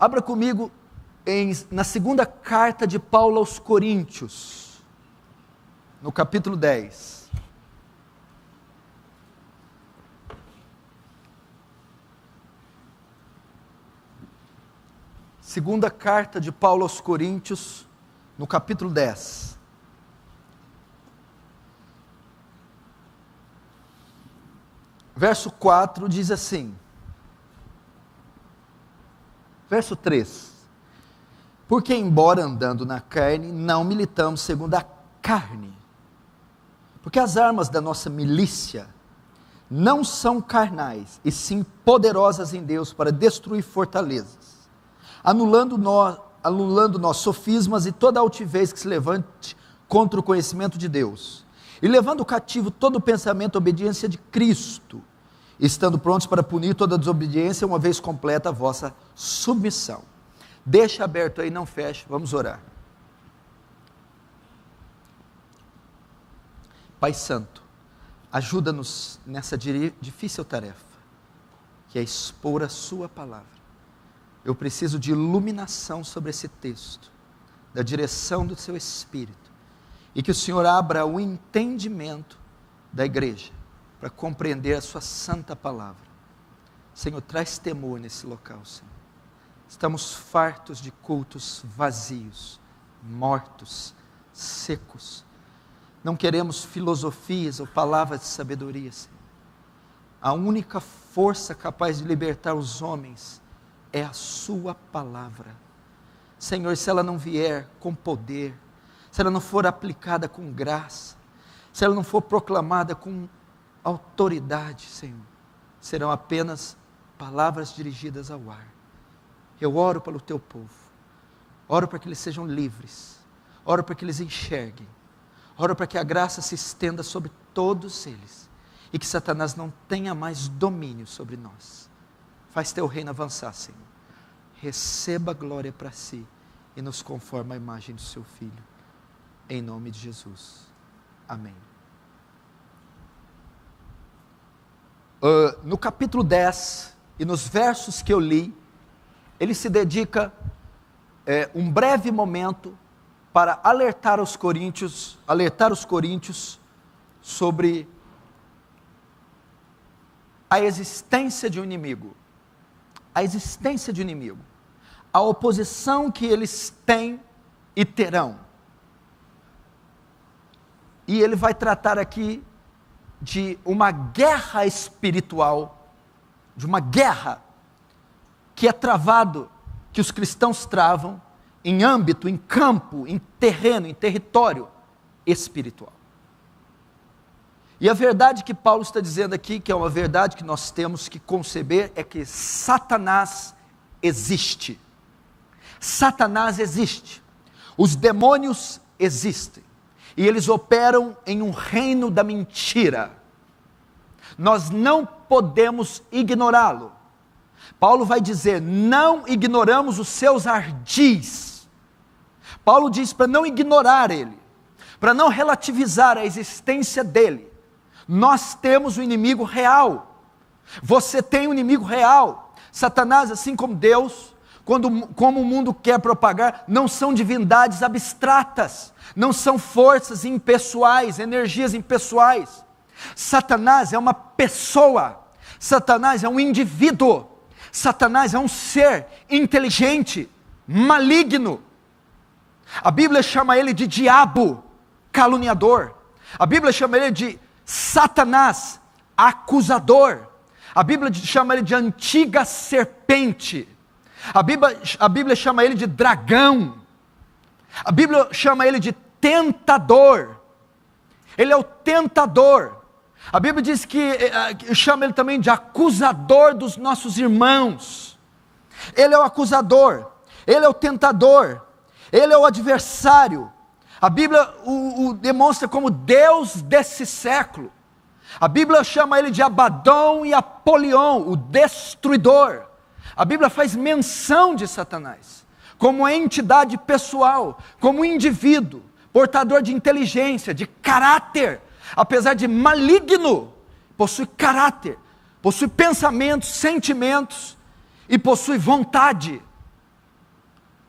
Abra comigo na segunda carta de Paulo aos Coríntios, no capítulo 10. Segunda carta de Paulo aos Coríntios, no capítulo 10. Verso 4 diz assim, verso 3, porque embora andando na carne, não militamos segundo a carne, porque as armas da nossa milícia não são carnais, e sim poderosas em Deus para destruir fortalezas, anulando nós sofismas e toda altivez que se levante contra o conhecimento de Deus, e levando cativo todo o pensamento à obediência de Cristo, estando prontos para punir toda desobediência, uma vez completa a vossa submissão. Deixa aberto aí, não feche, vamos orar. Pai Santo, ajuda-nos nessa difícil tarefa, que é expor a sua palavra. Eu preciso de iluminação sobre esse texto, da direção do seu Espírito, e que o Senhor abra o entendimento da igreja, para compreender a sua santa palavra. Senhor, traz temor nesse local, Senhor. Estamos fartos de cultos vazios, mortos, secos. Não queremos filosofias ou palavras de sabedoria, Senhor. A única força capaz de libertar os homens é a sua palavra. Senhor, se ela não vier com poder, se ela não for aplicada com graça, se ela não for proclamada com autoridade, Senhor, serão apenas palavras dirigidas ao ar. Eu oro pelo teu povo, oro para que eles sejam livres, oro para que eles enxerguem, oro para que a graça se estenda sobre todos eles, e que Satanás não tenha mais domínio sobre nós. Faz teu reino avançar, Senhor. Receba a glória para si, e nos conforma à imagem do seu Filho, em nome de Jesus, amém. No capítulo 10, e nos versos que eu li, ele se dedica um breve momento para alertar os coríntios sobre a existência de um inimigo, a oposição que eles têm e terão. E ele vai tratar aqui de uma guerra espiritual, de uma guerra que é travado, que os cristãos travam em âmbito, em campo, em terreno, em território espiritual. E a verdade que Paulo está dizendo aqui, que é uma verdade que nós temos que conceber, é que Satanás existe. Satanás existe. Os demônios existem. E eles operam em um reino da mentira. Nós não podemos ignorá-lo. Paulo vai dizer, não ignoramos os seus ardis. Paulo diz para não ignorar ele, para não relativizar a existência dele. Nós temos um inimigo real. Você tem um inimigo real. Satanás, assim como Deus, como o mundo quer propagar, não são divindades abstratas, não são forças impessoais, energias impessoais. Satanás é uma pessoa, Satanás é um indivíduo, Satanás é um ser inteligente, maligno. A Bíblia chama ele de diabo, caluniador. A Bíblia chama ele de Satanás, acusador. A Bíblia chama ele de antiga serpente. A Bíblia chama ele de dragão. A Bíblia chama ele de tentador. Ele é o tentador. A Bíblia diz que chama ele também de acusador dos nossos irmãos. Ele é o acusador, ele é o tentador, ele é o adversário. A Bíblia o demonstra como Deus desse século. A Bíblia chama ele de Abadão e Apolion, o destruidor. A Bíblia faz menção de Satanás como entidade pessoal, como indivíduo, portador de inteligência, de caráter. Apesar de maligno, possui caráter, possui pensamentos, sentimentos e possui vontade.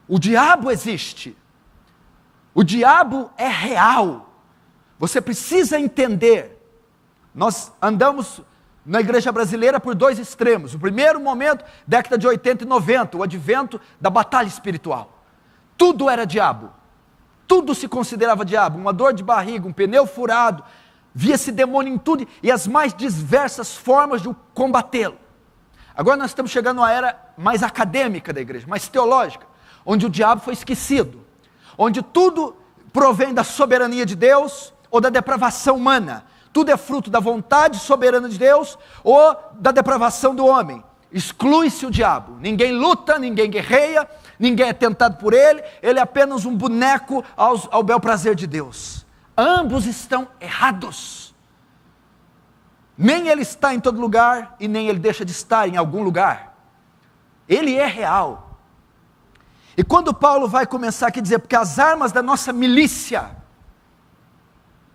O diabo existe. O diabo é real. Você precisa entender. Nós andamos na igreja brasileira por dois extremos. O primeiro momento, década de 80 e 90, o advento da batalha espiritual. Tudo era diabo. Tudo se considerava diabo. Uma dor de barriga, um pneu furado, via-se demônio em tudo e as mais diversas formas de combatê-lo. Agora nós estamos chegando a uma era mais acadêmica da igreja, mais teológica, onde o diabo foi esquecido, onde tudo provém da soberania de Deus ou da depravação humana. Tudo é fruto da vontade soberana de Deus ou da depravação do homem. Exclui-se o diabo. Ninguém luta, ninguém guerreia, ninguém é tentado por ele é apenas um boneco ao bel prazer de Deus. Ambos estão errados. Nem ele está em todo lugar e nem ele deixa de estar em algum lugar. Ele é real. E quando Paulo vai começar aqui a dizer, porque as armas da nossa milícia,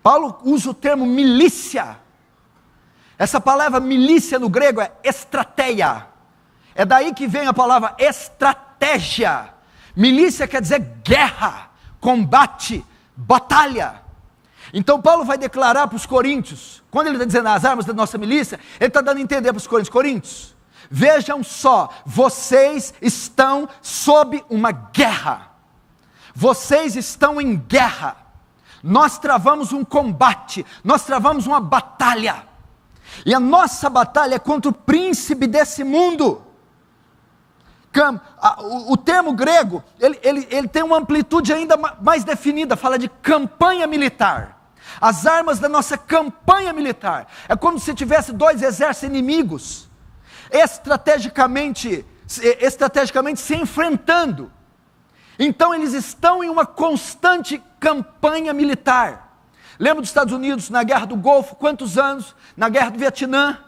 Paulo usa o termo milícia. Essa palavra milícia no grego é estrateia. É daí que vem a palavra estratégia. Milícia quer dizer guerra, combate, batalha. Então Paulo vai declarar para os coríntios, quando ele está dizendo as armas da nossa milícia, ele está dando a entender para os coríntios, vejam só, vocês estão sob uma guerra, vocês estão em guerra, nós travamos um combate, nós travamos uma batalha, e a nossa batalha é contra o príncipe desse mundo. O termo grego, ele tem uma amplitude ainda mais definida, fala de campanha militar. As armas da nossa campanha militar, é como se tivesse dois exércitos inimigos, estrategicamente se enfrentando. Então eles estão em uma constante campanha militar. Lembra dos Estados Unidos na Guerra do Golfo, quantos anos? Na Guerra do Vietnã,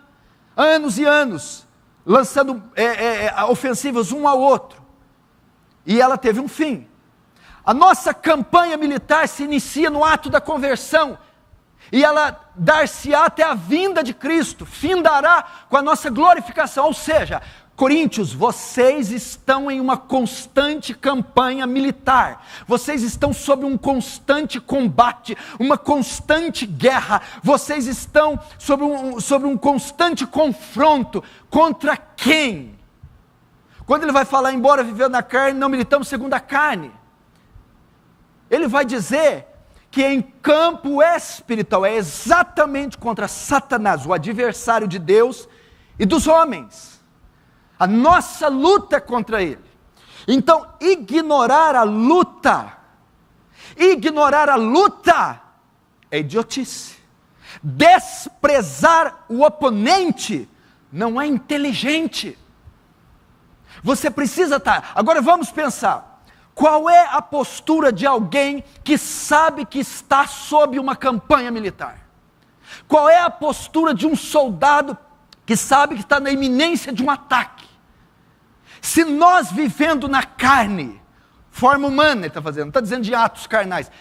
anos e anos, lançando ofensivas um ao outro, e ela teve um fim. A nossa campanha militar se inicia no ato da conversão, e ela dar-se-á até a vinda de Cristo, findará com a nossa glorificação, ou seja, Coríntios, vocês estão em uma constante campanha militar, vocês estão sob um constante combate, uma constante guerra, vocês estão sobre um constante confronto. Contra quem? Quando ele vai falar, embora vivendo na carne, não militamos segundo a carne, ele vai dizer que em campo espiritual é exatamente contra Satanás, o adversário de Deus e dos homens. A nossa luta é contra ele. Então, ignorar a luta é idiotice. Desprezar o oponente não é inteligente. Você precisa estar. Agora vamos pensar. Qual é a postura de alguém que sabe que está sob uma campanha militar? Qual é a postura de um soldado que sabe que está na iminência de um ataque? Se nós vivendo na carne, forma humana ele está fazendo, não está dizendo de atos carnais,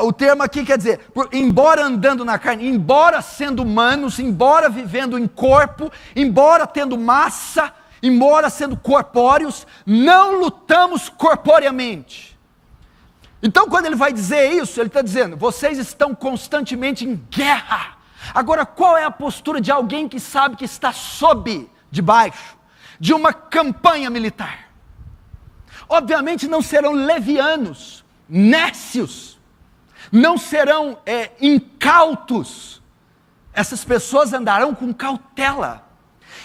o termo aqui quer dizer, embora andando na carne, embora sendo humanos, embora vivendo em corpo, embora tendo massa, embora sendo corpóreos, não lutamos corporeamente. Então quando ele vai dizer isso, ele está dizendo, vocês estão constantemente em guerra. Agora qual é a postura de alguém que sabe que está debaixo de uma campanha militar? Obviamente não serão levianos, nécios, não serão incautos. Essas pessoas andarão com cautela,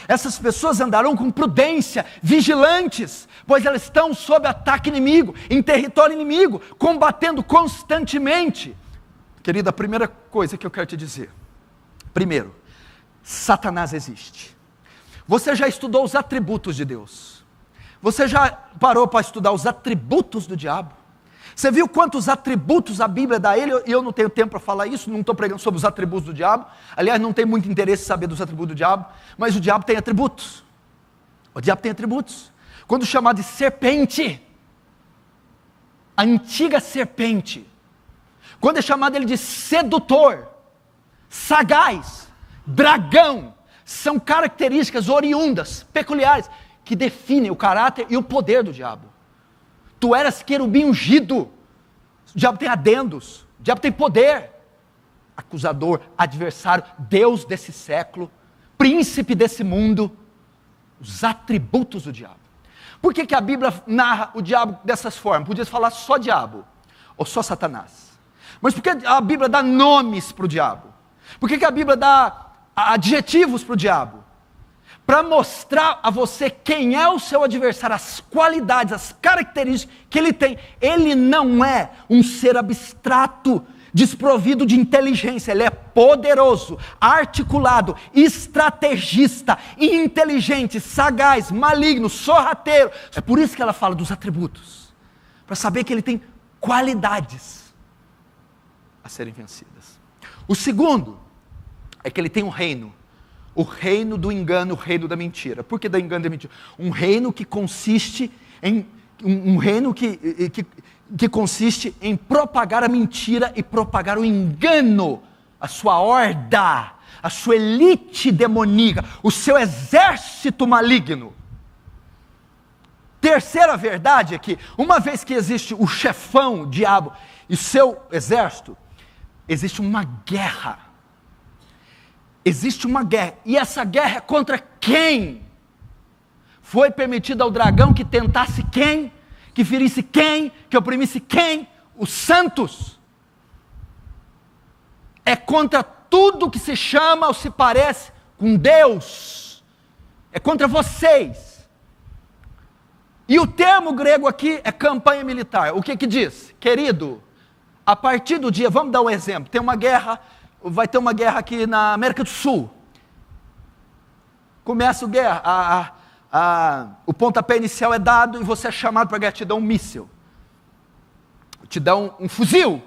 essas pessoas andarão com prudência, vigilantes, pois elas estão sob ataque inimigo, em território inimigo, combatendo constantemente. Querida, a primeira coisa que eu quero te dizer, primeiro, Satanás existe. Você já estudou os atributos de Deus? Você já parou para estudar os atributos do diabo? Você viu quantos atributos a Bíblia dá a ele? E eu não tenho tempo para falar isso, não estou pregando sobre os atributos do diabo. Aliás, não tenho muito interesse em saber dos atributos do diabo, mas o diabo tem atributos. O diabo tem atributos. Quando chamado de serpente, a antiga serpente, quando é chamado ele de sedutor, sagaz, dragão, são características oriundas, peculiares, que definem o caráter e o poder do diabo. Tu eras querubim ungido. O diabo tem adendos, o diabo tem poder. Acusador, adversário, Deus desse século, príncipe desse mundo, os atributos do diabo. Por que a Bíblia narra o diabo dessas formas? Podia falar só diabo, ou só Satanás. Mas por que a Bíblia dá nomes para o diabo? Por que a Bíblia dá adjetivos para o diabo? Para mostrar a você quem é o seu adversário, as qualidades, as características que ele tem. Ele não é um ser abstrato, desprovido de inteligência. Ele é poderoso, articulado, estrategista, inteligente, sagaz, maligno, sorrateiro. É por isso que ela fala dos atributos, para saber que ele tem qualidades a serem vencidas. O segundo é que ele tem um reino, o reino do engano, o reino da mentira. Por que da engano e da mentira? Um reino que consiste em consiste em propagar a mentira e propagar o engano, a sua horda, a sua elite demoníaca, o seu exército maligno. Terceira verdade é que, uma vez que existe o chefão, o diabo, e seu exército, existe uma guerra. Existe uma guerra, e essa guerra é contra quem? Foi permitido ao dragão que tentasse quem? Que ferisse quem? Que oprimisse quem? Os santos. É contra tudo que se chama ou se parece com Deus. É contra vocês. E o termo grego aqui é campanha militar. O que diz? Querido, a partir do dia, vamos dar um exemplo, tem uma guerra, vai ter uma guerra aqui na América do Sul. Começa a guerra, o pontapé inicial é dado e você é chamado para a guerra, te dão um míssil, te dão um fuzil,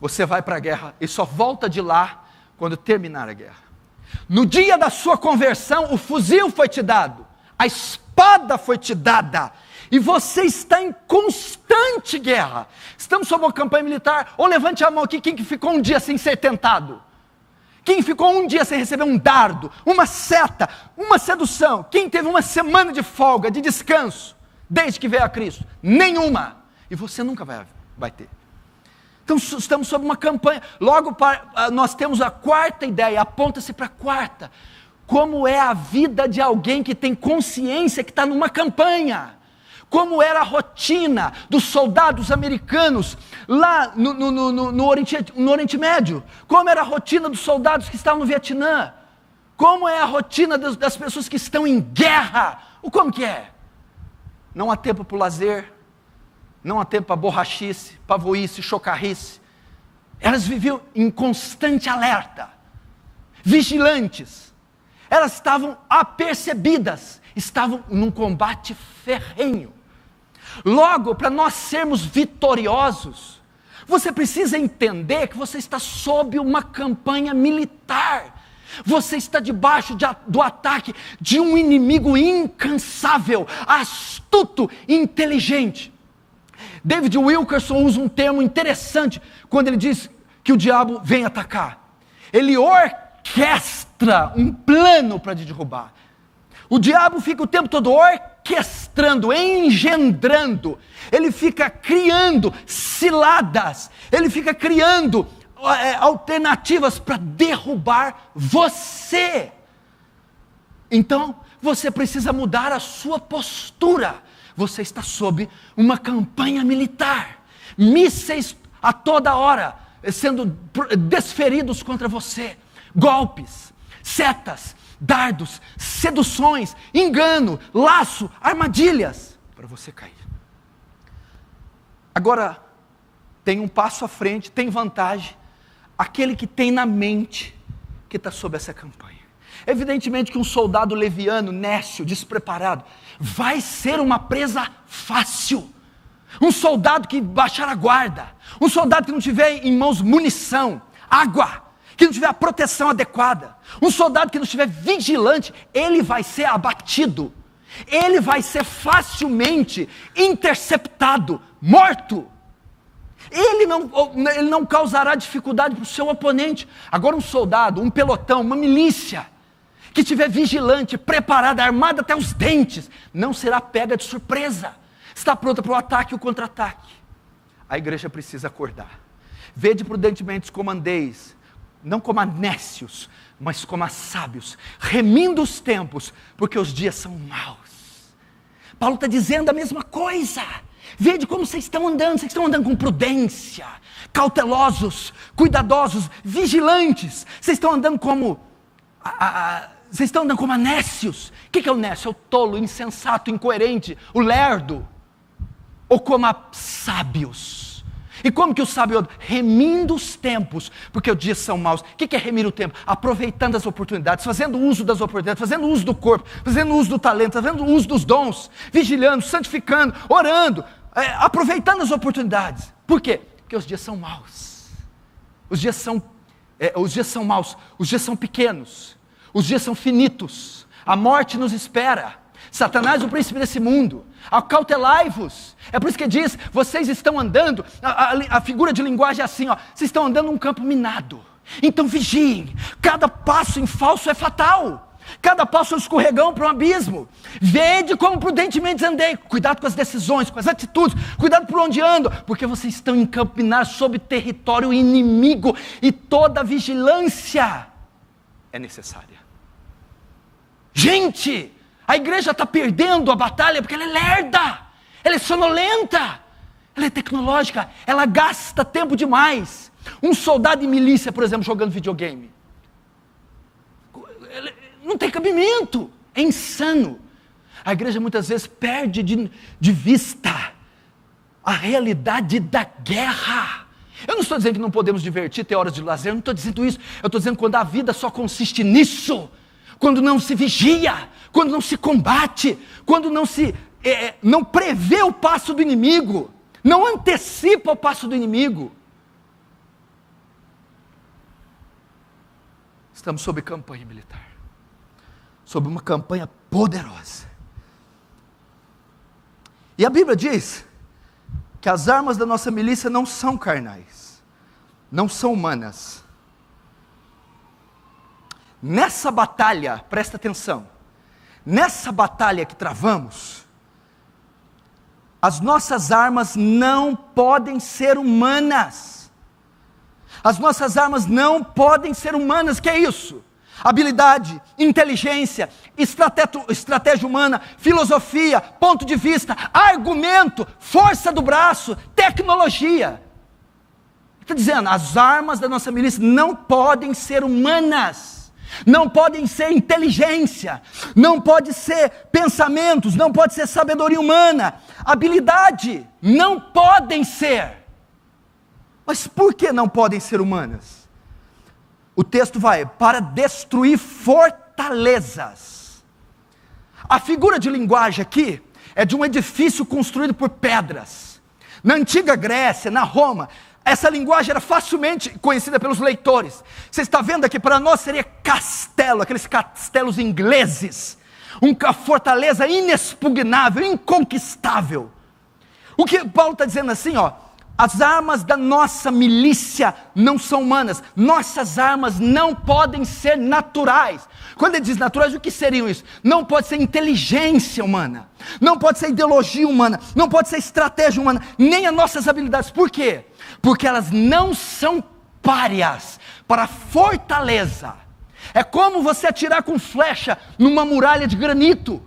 você vai para a guerra e só volta de lá quando terminar a guerra. No dia da sua conversão, o fuzil foi te dado, a espada foi te dada, e você está em constante guerra. Estamos sob uma campanha militar. Ou levante a mão aqui, quem que ficou um dia sem ser tentado? Quem ficou um dia sem receber um dardo, uma seta, uma sedução? Quem teve uma semana de folga, de descanso, desde que veio a Cristo? Nenhuma. E você nunca vai ter. Então estamos sob uma campanha. Logo nós temos a quarta ideia, aponta-se para a quarta. Como é a vida de alguém que tem consciência que está numa campanha? Como era a rotina dos soldados americanos lá no Oriente Médio? Como era a rotina dos soldados que estavam no Vietnã? Como é a rotina das pessoas que estão em guerra? Como que é? Não há tempo para o lazer, não há tempo para borrachice, pavoice, chocarrice. Elas viviam em constante alerta, vigilantes. Elas estavam apercebidas, estavam num combate ferrenho. Logo, para nós sermos vitoriosos, você precisa entender que você está sob uma campanha militar. Você está debaixo do ataque de um inimigo incansável, astuto e inteligente. David Wilkerson usa um termo interessante quando ele diz que o diabo vem atacar. Ele orquestra um plano para te derrubar. O diabo fica o tempo todo orquestrando, engendrando, ele fica criando ciladas, ele fica criando alternativas para derrubar você. Então, você precisa mudar a sua postura. Você está sob uma campanha militar, mísseis a toda hora sendo desferidos contra você, golpes, setas, dardos, seduções, engano, laço, armadilhas, para você cair. Agora, tem um passo à frente, tem vantagem, aquele que tem na mente que está sob essa campanha. Evidentemente que um soldado leviano, nécio, despreparado, vai ser uma presa fácil. Um soldado que baixar a guarda, um soldado que não tiver em mãos munição, água, que não tiver a proteção adequada, um soldado que não estiver vigilante, ele vai ser abatido, ele vai ser facilmente interceptado, morto. Ele não causará dificuldade para o seu oponente. Agora um soldado, um pelotão, uma milícia, que estiver vigilante, preparada, armada até os dentes, não será pega de surpresa. está pronta para o ataque e o contra-ataque. A igreja precisa acordar. Vede prudentemente como andeis, não como a nécios, mas como a sábios, remindo os tempos, porque os dias são maus. Paulo está dizendo a mesma coisa. Vede como vocês estão andando com prudência, cautelosos, cuidadosos, vigilantes. Vocês estão andando como vocês estão andando como nécios. O que é o nécio? É o tolo, o insensato, o incoerente, o lerdo. Ou como a sábios. E como que o sábio anda? Remindo os tempos, porque os dias são maus. O que é remir o tempo? Aproveitando as oportunidades, fazendo uso das oportunidades, fazendo uso do corpo, fazendo uso do talento, fazendo uso dos dons, vigilando, santificando, orando, aproveitando as oportunidades. Por quê? Porque os dias são maus. Os dias são maus, os dias são pequenos, os dias são finitos, a morte nos espera, Satanás o príncipe desse mundo, acautelai-vos. É por isso que diz, vocês estão andando, a figura de linguagem é assim, vocês estão andando num campo minado, então vigiem, cada passo em falso é fatal, cada passo é um escorregão para um abismo. Vede como prudentemente andei, cuidado com as decisões, com as atitudes, cuidado por onde ando, porque vocês estão em campo minado, sob território inimigo, e toda vigilância é necessária. Gente, a igreja está perdendo a batalha porque ela é lerda, ela é sonolenta, ela é tecnológica, ela gasta tempo demais. Um soldado em milícia, por exemplo, jogando videogame, não tem cabimento, é insano. A igreja muitas vezes perde de vista a realidade da guerra. Eu não estou dizendo que não podemos divertir, ter horas de lazer, eu não estou dizendo isso. Eu estou dizendo quando a vida só consiste nisso, quando não se vigia, quando não se combate, quando não prevê o passo do inimigo, não antecipa o passo do inimigo. Estamos sob campanha militar, sob uma campanha poderosa. E a Bíblia diz que as armas da nossa milícia não são carnais, não são humanas. Nessa batalha, presta atenção, nessa batalha que travamos, as nossas armas não podem ser humanas. As nossas armas não podem ser humanas. Que é isso? Habilidade, inteligência, estratégia humana, filosofia, ponto de vista, argumento, força do braço, tecnologia. Está dizendo, as armas da nossa milícia não podem ser humanas. Não podem ser inteligência, não pode ser pensamentos, não pode ser sabedoria humana, habilidade, não podem ser. Mas por que não podem ser humanas? O texto vai, para destruir fortalezas. A figura de linguagem aqui é de um edifício construído por pedras. Na antiga Grécia, na Roma, essa linguagem era facilmente conhecida pelos leitores. Você está vendo aqui, para nós seria castelo, aqueles castelos ingleses, uma fortaleza inexpugnável, inconquistável. O que Paulo está dizendo assim, as armas da nossa milícia não são humanas, nossas armas não podem ser naturais. Quando ele diz naturais, o que seriam isso? Não pode ser inteligência humana, não pode ser ideologia humana, não pode ser estratégia humana, nem as nossas habilidades. Por quê? Porque elas não são páreas para fortaleza. É como você atirar com flecha numa muralha de granito.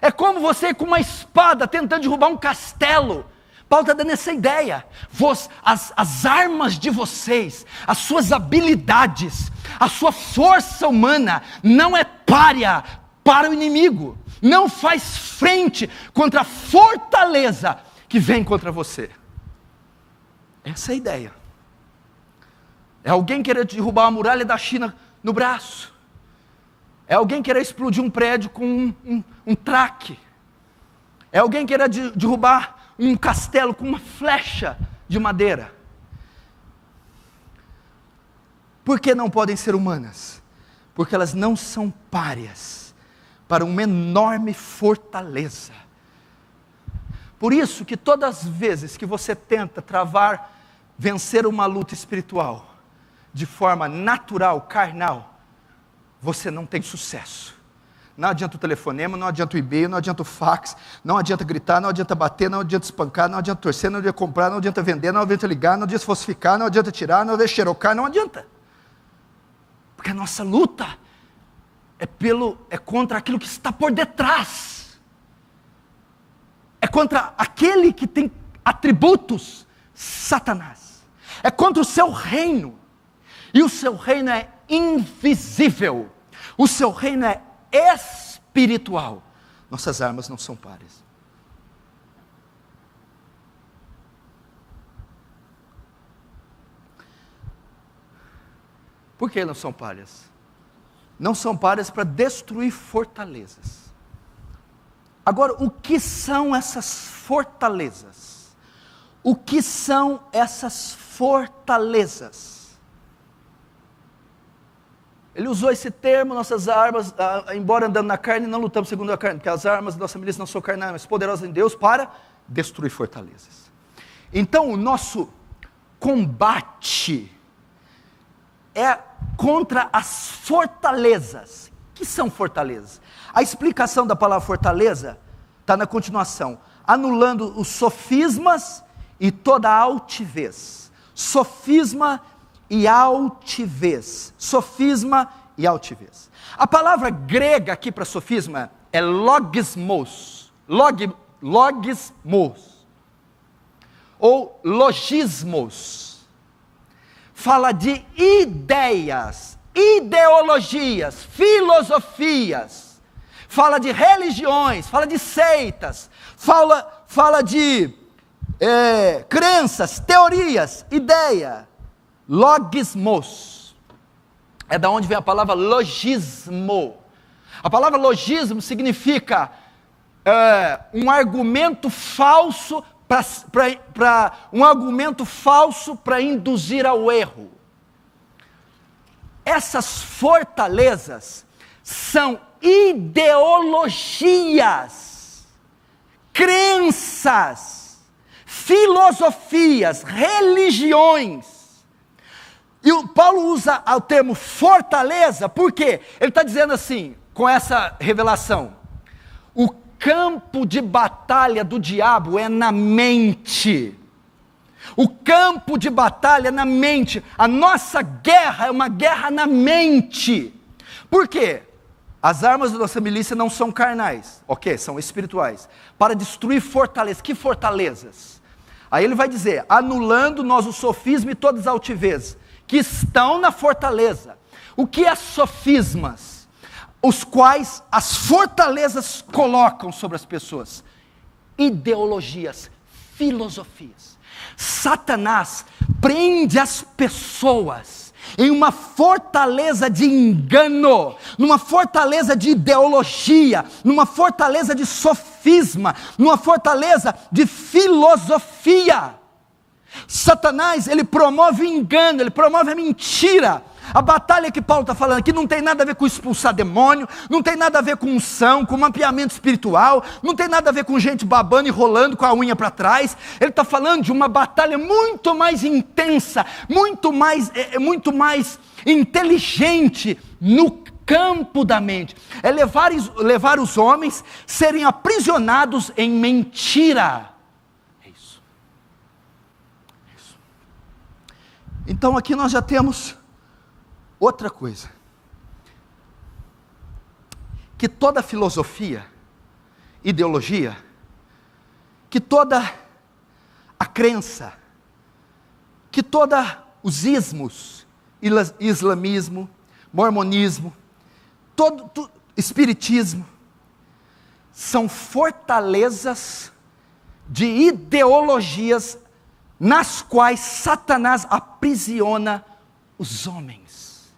É como você com uma espada tentando derrubar um castelo. Paulo está dando essa ideia. As armas de vocês, as suas habilidades, a sua força humana não é párea para o inimigo. Não faz frente contra a fortaleza que vem contra você. Essa é a ideia. É alguém querer derrubar a muralha da China no braço. É alguém querer explodir um prédio com um traque. É alguém querer derrubar um castelo com uma flecha de madeira. Por que não podem ser humanas? Porque elas não são páreas para uma enorme fortaleza. Por isso que todas as vezes que você tenta vencer uma luta espiritual de forma natural, carnal, você não tem sucesso. Não adianta o telefonema, não adianta o e-mail, não adianta o fax, não adianta gritar, não adianta bater, não adianta espancar, não adianta torcer, não adianta comprar, não adianta vender, não adianta ligar, não adianta falsificar, não adianta tirar, não adianta xerocar, não adianta. Porque a nossa luta é contra aquilo que está por detrás. É contra aquele que tem atributos, Satanás. É contra o seu reino. E o seu reino é invisível. O seu reino é espiritual. Nossas armas não são páreas. Por que não são páreas? Não são páreas para destruir fortalezas. Agora, o que são essas fortalezas? O que são essas fortalezas? Ele usou esse termo, nossas armas, embora andando na carne, não lutamos segundo a carne, porque as armas da nossa milícia não são carnais, mas poderosas em Deus para destruir fortalezas. Então, o nosso combate é contra as fortalezas. O que são fortalezas? A explicação da palavra fortaleza está na continuação, anulando os sofismas e toda a altivez. Sofisma e altivez. Sofisma e altivez. A palavra grega aqui para sofisma é logismos. Logismos. Ou logismos. Fala de ideias, ideologias, filosofias. Fala de religiões, fala de seitas. Fala de crenças, teorias, ideia. Logismos, é da onde vem a palavra logismo. A palavra logismo significa um argumento falso para induzir ao erro. Essas fortalezas são ideologias, crenças, filosofias, religiões. E o Paulo usa o termo fortaleza, porque ele está dizendo assim, com essa revelação, o campo de batalha do diabo é na mente. O campo de batalha é na mente. A nossa guerra é uma guerra na mente. Por quê? As armas da nossa milícia não são carnais, ok? São espirituais. Para destruir fortalezas. Que fortalezas? Aí ele vai dizer, anulando nós o sofisma e todas as altivez que estão na fortaleza. O que é sofismas? Os quais as fortalezas colocam sobre as pessoas. Ideologias, filosofias. Satanás prende as pessoas em uma fortaleza de engano, numa fortaleza de ideologia, numa fortaleza de sofisma, numa fortaleza de filosofia. Satanás, ele promove o engano, ele promove a mentira. A batalha que Paulo está falando aqui não tem nada a ver com expulsar demônio, não tem nada a ver com unção, com mapeamento espiritual, não tem nada a ver com gente babando e rolando com a unha para trás. Ele está falando de uma batalha muito mais intensa, muito mais inteligente no campo da mente. É levar os homens serem aprisionados em mentira. Então aqui nós já temos outra coisa. Que toda filosofia, ideologia, que toda a crença, que todos os ismos, islamismo, mormonismo, todo espiritismo, são fortalezas de ideologias nas quais Satanás aprisiona os homens.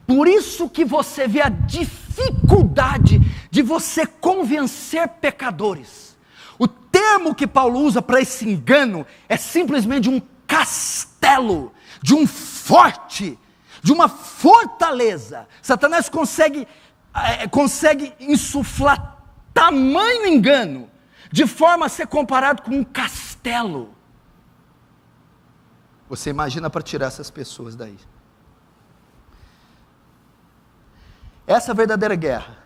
Por isso que você vê a dificuldade de você convencer pecadores. O termo que Paulo usa para esse engano é simplesmente um castelo, de um forte, de uma fortaleza. Satanás consegue insuflar tamanho engano, de forma a ser comparado com um castelo. Você imagina para tirar essas pessoas daí. Essa verdadeira guerra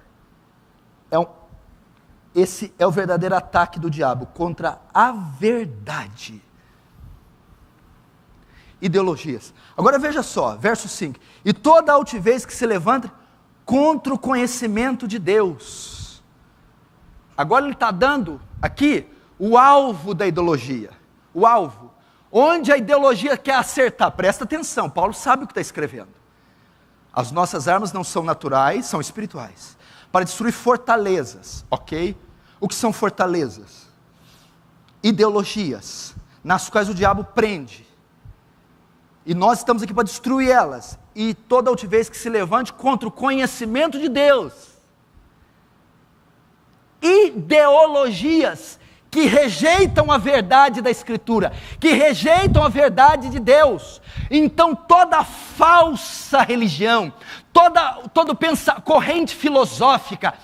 esse é o verdadeiro ataque do diabo contra a verdade. Ideologias. Agora veja só, verso 5. E toda altivez que se levanta contra o conhecimento de Deus. Agora ele está dando aqui o alvo da ideologia. O alvo. Onde a ideologia quer acertar. Presta atenção, Paulo sabe o que está escrevendo. As nossas armas não são naturais, são espirituais. Para destruir fortalezas, ok? O que são fortalezas? Ideologias, nas quais o diabo prende. E nós estamos aqui para destruir elas. E toda altivez que se levante contra o conhecimento de Deus. Ideologias que rejeitam a verdade da Escritura, que rejeitam a verdade de Deus. Então toda falsa religião, toda corrente filosófica,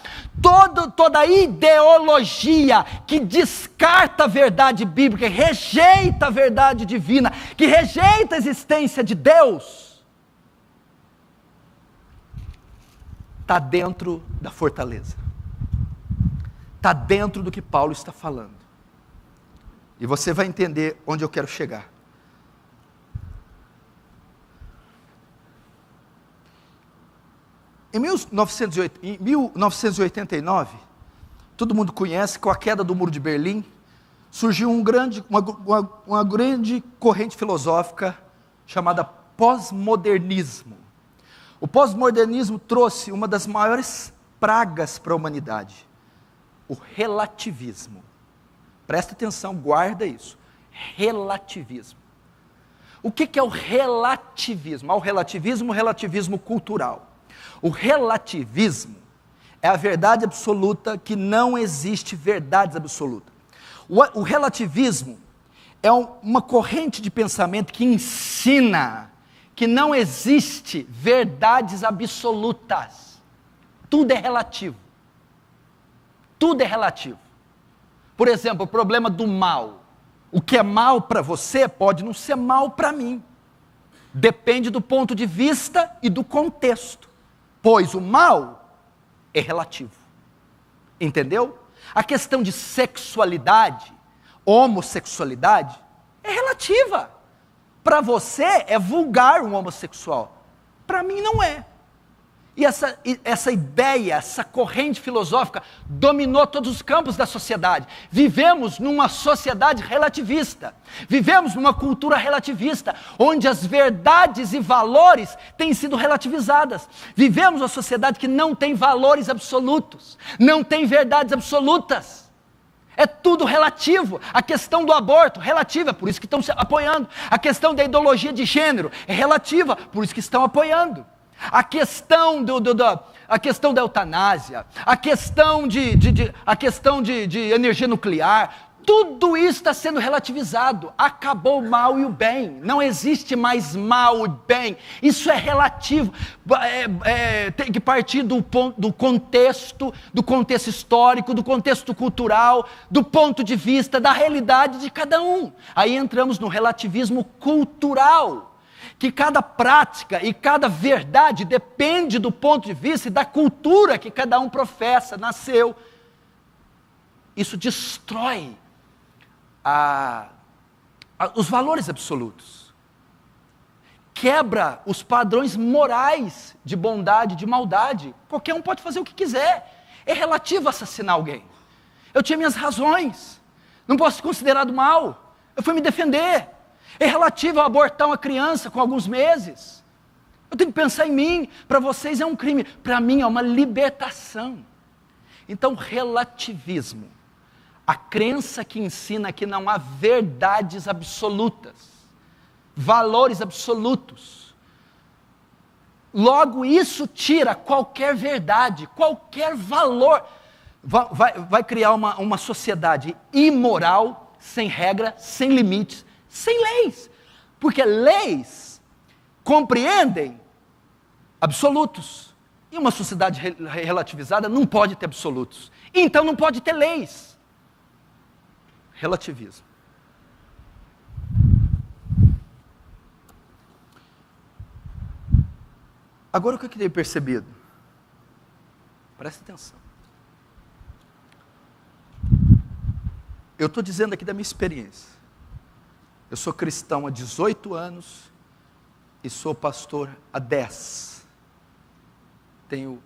toda ideologia que descarta a verdade bíblica, que rejeita a verdade divina, que rejeita a existência de Deus, está dentro da fortaleza. Está dentro do que Paulo está falando. E você vai entender onde eu quero chegar. Em 1989, todo mundo conhece, com a queda do Muro de Berlim, surgiu uma grande corrente filosófica chamada pós-modernismo. O pós-modernismo trouxe uma das maiores pragas para a humanidade. O relativismo. Presta atenção, guarda isso. Relativismo. O que é o relativismo? Há o relativismo cultural. O relativismo é a verdade absoluta que não existe verdades absolutas. O relativismo é uma corrente de pensamento que ensina que não existe verdades absolutas. Tudo é relativo. Tudo é relativo. Por exemplo, o problema do mal. O que é mal para você pode não ser mal para mim. Depende do ponto de vista e do contexto. Pois o mal é relativo. Entendeu? A questão de sexualidade, homossexualidade, é relativa. Para você é vulgar um homossexual. Para mim não é. E essa ideia, essa corrente filosófica dominou todos os campos da sociedade. Vivemos numa sociedade relativista. Vivemos numa cultura relativista, onde as verdades e valores têm sido relativizadas. Vivemos uma sociedade que não tem valores absolutos, não tem verdades absolutas. É tudo relativo. A questão do aborto, relativa, por isso que estão se apoiando. A questão da ideologia de gênero é relativa, por isso que estão apoiando. A questão da eutanásia, a questão de energia nuclear, tudo isso está sendo relativizado. Acabou o mal e o bem, não existe mais mal e bem, isso é relativo, tem que partir do contexto histórico, do contexto cultural, do ponto de vista da realidade de cada um. Aí entramos no relativismo cultural, que cada prática e cada verdade depende do ponto de vista e da cultura que cada um professa, nasceu. Isso destrói os valores absolutos. Quebra os padrões morais de bondade, de maldade. Qualquer um pode fazer o que quiser. É relativo assassinar alguém. Eu tinha minhas razões. Não posso ser considerado mal. Eu fui me defender. É relativo a abortar uma criança com alguns meses. Eu tenho que pensar em mim. Para vocês é um crime. Para mim é uma libertação. Então, relativismo. A crença que ensina que não há verdades absolutas. Valores absolutos. Logo, isso tira qualquer verdade, qualquer valor. Vai criar uma sociedade imoral, sem regra, sem limites, sem leis, porque leis compreendem absolutos, e uma sociedade relativizada não pode ter absolutos, então não pode ter leis. Relativismo. Agora o que eu tenho percebido? Presta atenção. Eu estou dizendo aqui da minha experiência. Eu sou cristão há 18 anos e sou pastor há 10. Tenho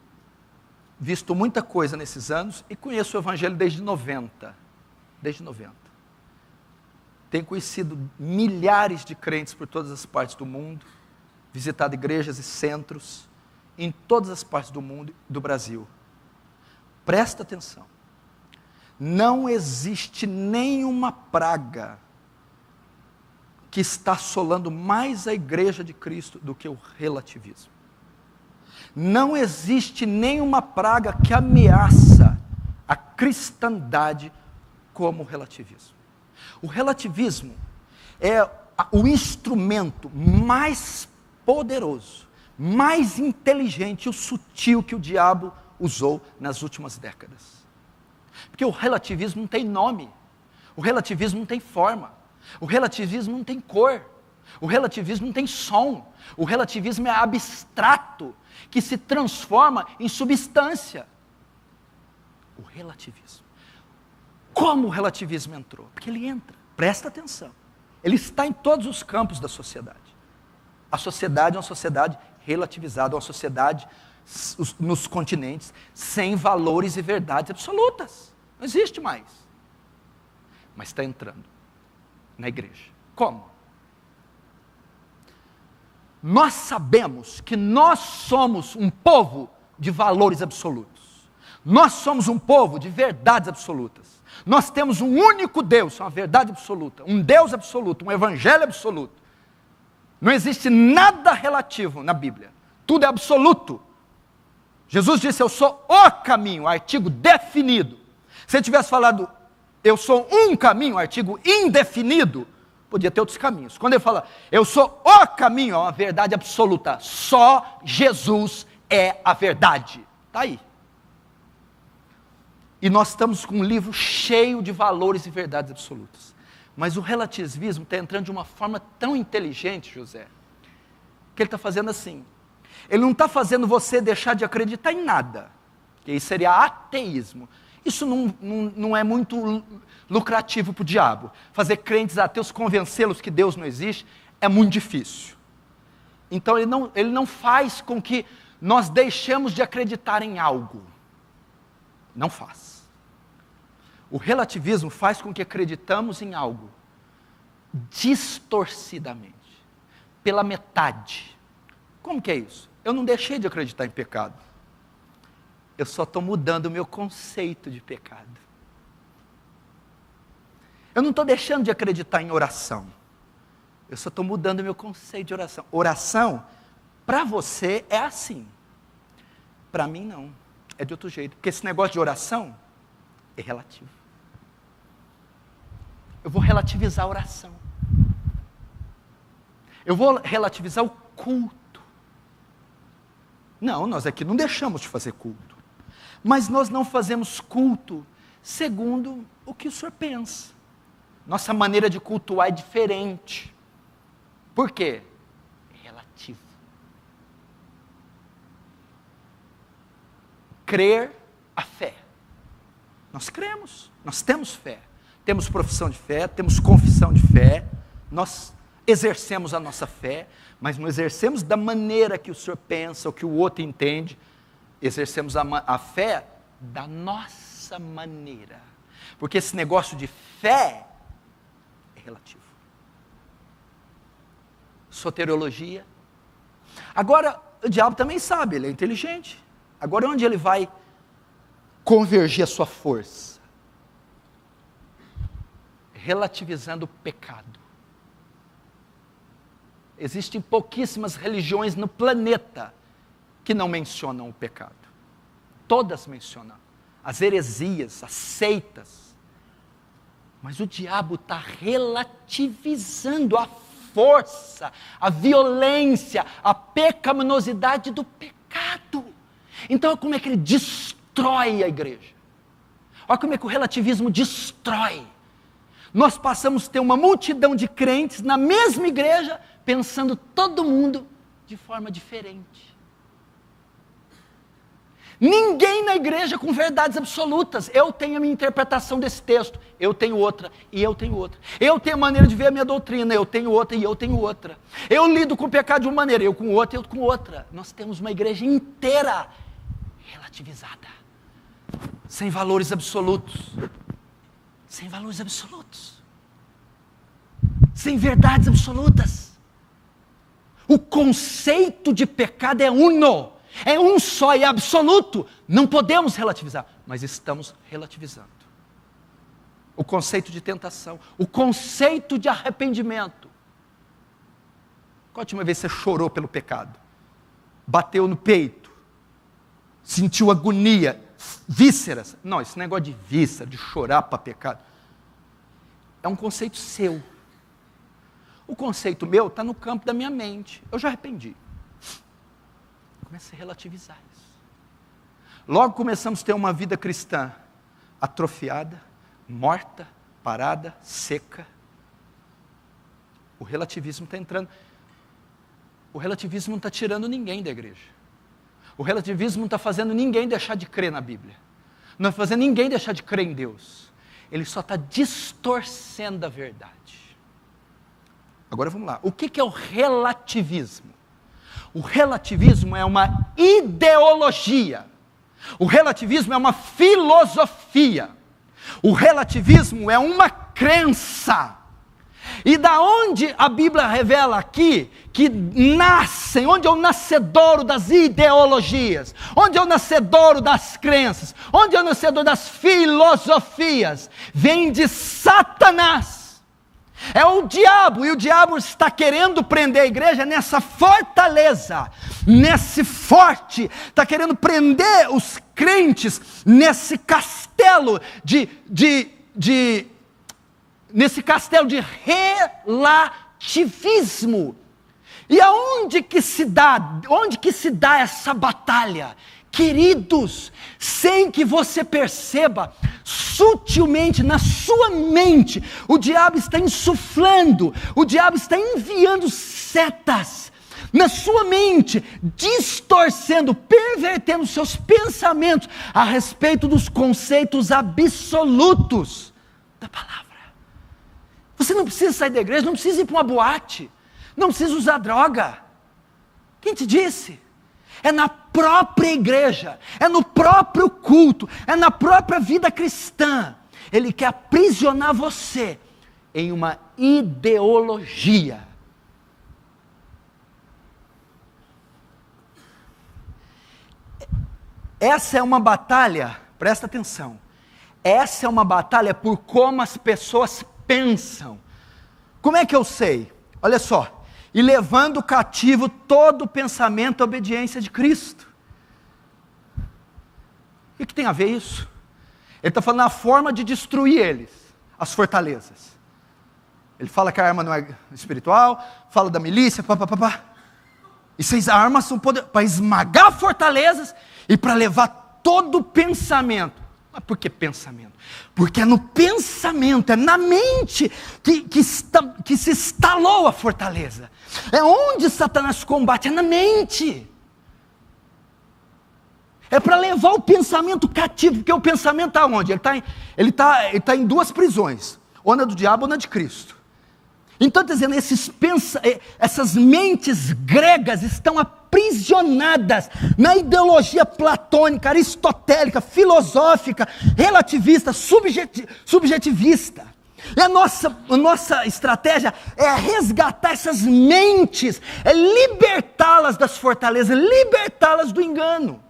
visto muita coisa nesses anos e conheço o Evangelho desde 90. Desde 90. Tenho conhecido milhares de crentes por todas as partes do mundo, visitado igrejas e centros em todas as partes do mundo e do Brasil. Presta atenção. Não existe nenhuma praga que está assolando mais a igreja de Cristo do que o relativismo. Não existe nenhuma praga que ameaça a cristandade como o relativismo. O relativismo é o instrumento mais poderoso, mais inteligente e sutil que o diabo usou nas últimas décadas. Porque o relativismo não tem nome, o relativismo não tem forma, o relativismo não tem cor, o relativismo não tem som, o relativismo é abstrato, que se transforma em substância. O relativismo. Como o relativismo entrou? Porque ele entra, presta atenção, ele está em todos os campos da sociedade. A sociedade é uma sociedade relativizada, uma sociedade nos continentes, sem valores e verdades absolutas. Não existe mais. Mas está entrando na igreja. Como? Nós sabemos que nós somos um povo de valores absolutos. Nós somos um povo de verdades absolutas. Nós temos um único Deus, uma verdade absoluta, um Deus absoluto, um evangelho absoluto. Não existe nada relativo na Bíblia. Tudo é absoluto. Jesus disse, eu sou o caminho, artigo definido. Se ele tivesse falado, eu sou um caminho, artigo indefinido, podia ter outros caminhos. Quando ele fala, eu sou o caminho, é uma verdade absoluta. Só Jesus é a verdade. Está aí. E nós estamos com um livro cheio de valores e verdades absolutas. Mas o relativismo está entrando de uma forma tão inteligente, José, que ele está fazendo assim. Ele não está fazendo você deixar de acreditar em nada, que isso seria ateísmo. Isso não é muito lucrativo para o diabo. Fazer crentes ateus, convencê-los que Deus não existe, é muito difícil. Então ele não faz com que nós deixemos de acreditar em algo. Não faz. O relativismo faz com que acreditamos em algo distorcidamente, pela metade. Como que é isso? Eu não deixei de acreditar em pecado. Eu só estou mudando o meu conceito de pecado. Eu não estou deixando de acreditar em oração. Eu só estou mudando o meu conceito de oração. Oração, para você, é assim. Para mim, não. É de outro jeito. Porque esse negócio de oração é relativo. Eu vou relativizar a oração. Eu vou relativizar o culto. Não, nós aqui não deixamos de fazer culto. Mas nós não fazemos culto segundo o que o senhor pensa. Nossa maneira de cultuar é diferente. Por quê? É relativo. Crer a fé. Nós cremos, nós temos fé. Temos profissão de fé, temos confissão de fé. Nós exercemos a nossa fé, mas não exercemos da maneira que o senhor pensa, ou que o outro entende. Exercemos a fé da nossa maneira. Porque esse negócio de fé é relativo. Soteriologia. Agora, o diabo também sabe, ele é inteligente. Agora, onde ele vai convergir a sua força? Relativizando o pecado. Existem pouquíssimas religiões no planeta que não mencionam o pecado. Todas mencionam. As heresias, as seitas. Mas o diabo está relativizando a força, a violência, a pecaminosidade do pecado. Então, como é que ele destrói a igreja? Olha como é que o relativismo destrói. Nós passamos a ter uma multidão de crentes na mesma igreja, pensando todo mundo de forma diferente. Ninguém na igreja com verdades absolutas. Eu tenho a minha interpretação desse texto, eu tenho outra, e eu tenho outra. Eu tenho a maneira de ver a minha doutrina, eu tenho outra, e eu tenho outra. Eu lido com o pecado de uma maneira, eu com outra, e eu com outra. Nós temos uma igreja inteira relativizada, sem valores absolutos, sem valores absolutos, sem verdades absolutas. O conceito de pecado é uno, é um só e absoluto. Não podemos relativizar, mas estamos relativizando. O conceito de tentação, o conceito de arrependimento. Qual a última vez você chorou pelo pecado? Bateu no peito? Sentiu agonia? Vísceras? Não, esse negócio de víscera, de chorar para pecado, é um conceito seu. O conceito meu está no campo da minha mente. Eu já arrependi. Comecei a relativizar isso. Logo começamos a ter uma vida cristã atrofiada, morta, parada, seca. O relativismo está entrando. O relativismo não está tirando ninguém da igreja. O relativismo não está fazendo ninguém deixar de crer na Bíblia. Não está fazendo ninguém deixar de crer em Deus. Ele só está distorcendo a verdade. Agora vamos lá. O que é o relativismo? O relativismo é uma ideologia. O relativismo é uma filosofia. O relativismo é uma crença. E da onde a Bíblia revela aqui que nascem, onde é o nascedouro das ideologias, onde é o nascedouro das crenças, onde é o nascedouro das filosofias, vem de Satanás. É o diabo, e o diabo está querendo prender a igreja nessa fortaleza, nesse forte, está querendo prender os crentes nesse castelo nesse castelo de relativismo. E aonde que se dá essa batalha? Queridos, sem que você perceba, sutilmente na sua mente, o diabo está insuflando, o diabo está enviando setas na sua mente, distorcendo, pervertendo seus pensamentos a respeito dos conceitos absolutos da palavra. Você não precisa sair da igreja, não precisa ir para uma boate, não precisa usar droga. Quem te disse? É na própria igreja, é no próprio culto, é na própria vida cristã. Ele quer aprisionar você em uma ideologia. Essa é uma batalha, presta atenção, essa é uma batalha por como as pessoas pensam. Como é que eu sei? Olha só. E levando cativo todo o pensamento à obediência de Cristo. O que tem a ver isso? Ele está falando na forma de destruir eles, as fortalezas. Ele fala que a arma não é espiritual, fala da milícia, E essas armas são para esmagar fortalezas e para levar todo o pensamento. Mas por que pensamento? Porque é no pensamento, é na mente que se instalou a fortaleza. É onde Satanás combate, é na mente. É para levar o pensamento cativo, porque o pensamento está onde? Ele tá em duas prisões, ou na do diabo ou na de Cristo. Então, está dizendo, essas mentes gregas estão aprisionadas na ideologia platônica, aristotélica, filosófica, relativista, subjetivista. E a nossa estratégia é resgatar essas mentes, é libertá-las das fortalezas, libertá-las do engano.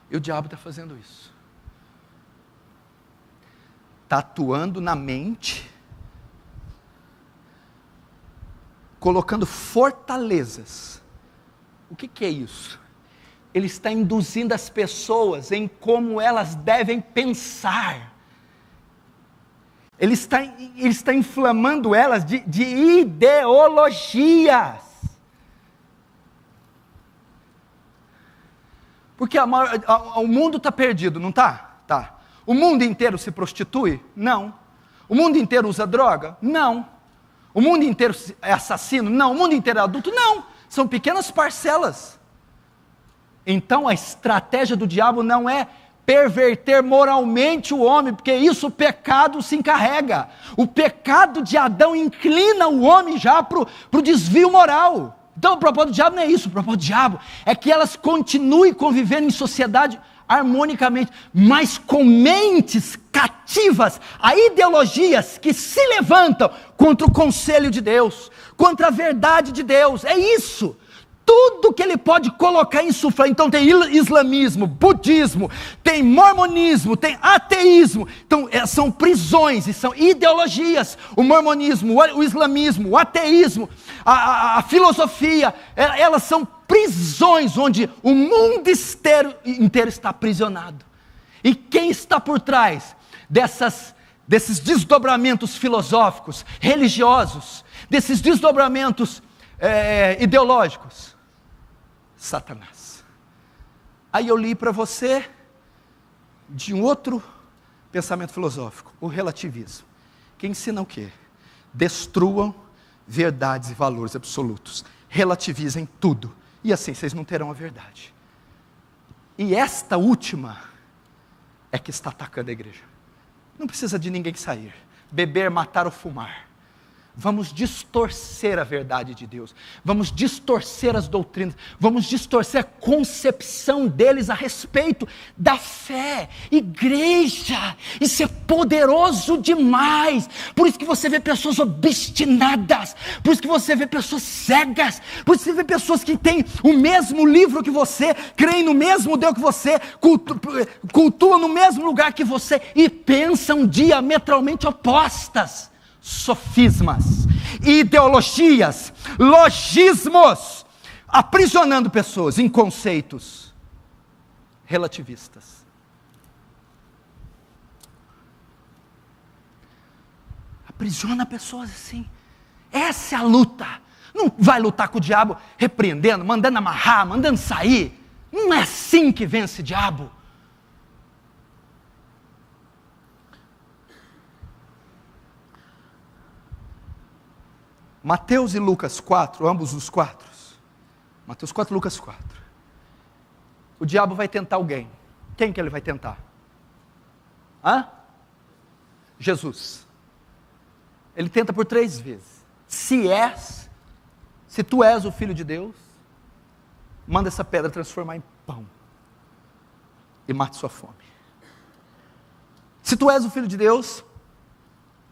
E o diabo está fazendo isso. Está atuando na mente, colocando fortalezas. O que é isso? Ele está induzindo as pessoas em como elas devem pensar. Ele está inflamando elas de ideologias. Porque o mundo está perdido, não está? Tá. O mundo inteiro se prostitui? Não. O mundo inteiro usa droga? Não. O mundo inteiro é assassino? Não. O mundo inteiro é adulto? Não. são pequenas parcelas. Então a estratégia do diabo não é perverter moralmente o homem, porque isso o pecado se encarrega. O pecado de Adão inclina o homem já para o desvio moral. Então o propósito do diabo não é isso, o propósito do diabo é que elas continuem convivendo em sociedade harmonicamente, mas com mentes cativas a ideologias que se levantam contra o conselho de Deus, contra a verdade de Deus. É isso. Tudo que ele pode colocar em insuflar. Então tem islamismo, budismo, tem mormonismo, tem ateísmo. Então são prisões e são ideologias. O mormonismo, o islamismo, o ateísmo, a filosofia, elas são prisões onde o mundo inteiro está aprisionado. E quem está por trás desses desdobramentos filosóficos, religiosos, desses desdobramentos ideológicos? Satanás. Aí eu li para você de um outro pensamento filosófico, o relativismo, que ensina o quê? Destruam verdades e valores absolutos, relativizem tudo, e assim vocês não terão a verdade. E esta última é que está atacando a igreja. Não precisa de ninguém sair, beber, matar ou fumar. Vamos distorcer a verdade de Deus, vamos distorcer as doutrinas, vamos distorcer a concepção deles a respeito da fé. Igreja, isso é poderoso demais. Por isso que você vê pessoas obstinadas, por isso que você vê pessoas cegas, por isso que você vê pessoas que têm o mesmo livro que você, creem no mesmo Deus que você, cultuam no mesmo lugar que você e pensam diametralmente opostas. Sofismas, ideologias, logismos, aprisionando pessoas em conceitos relativistas. Aprisiona pessoas assim. Essa é a luta. Não vai lutar com o diabo repreendendo, mandando amarrar, mandando sair. Não é assim que vence o diabo. Mateus e Lucas 4, ambos os 4. Mateus 4, Lucas 4. O diabo vai tentar alguém. Quem que ele vai tentar? Jesus. Ele tenta por 3 vezes. Se tu és o Filho de Deus, manda essa pedra transformar em pão e mate sua fome. Se tu és o Filho de Deus,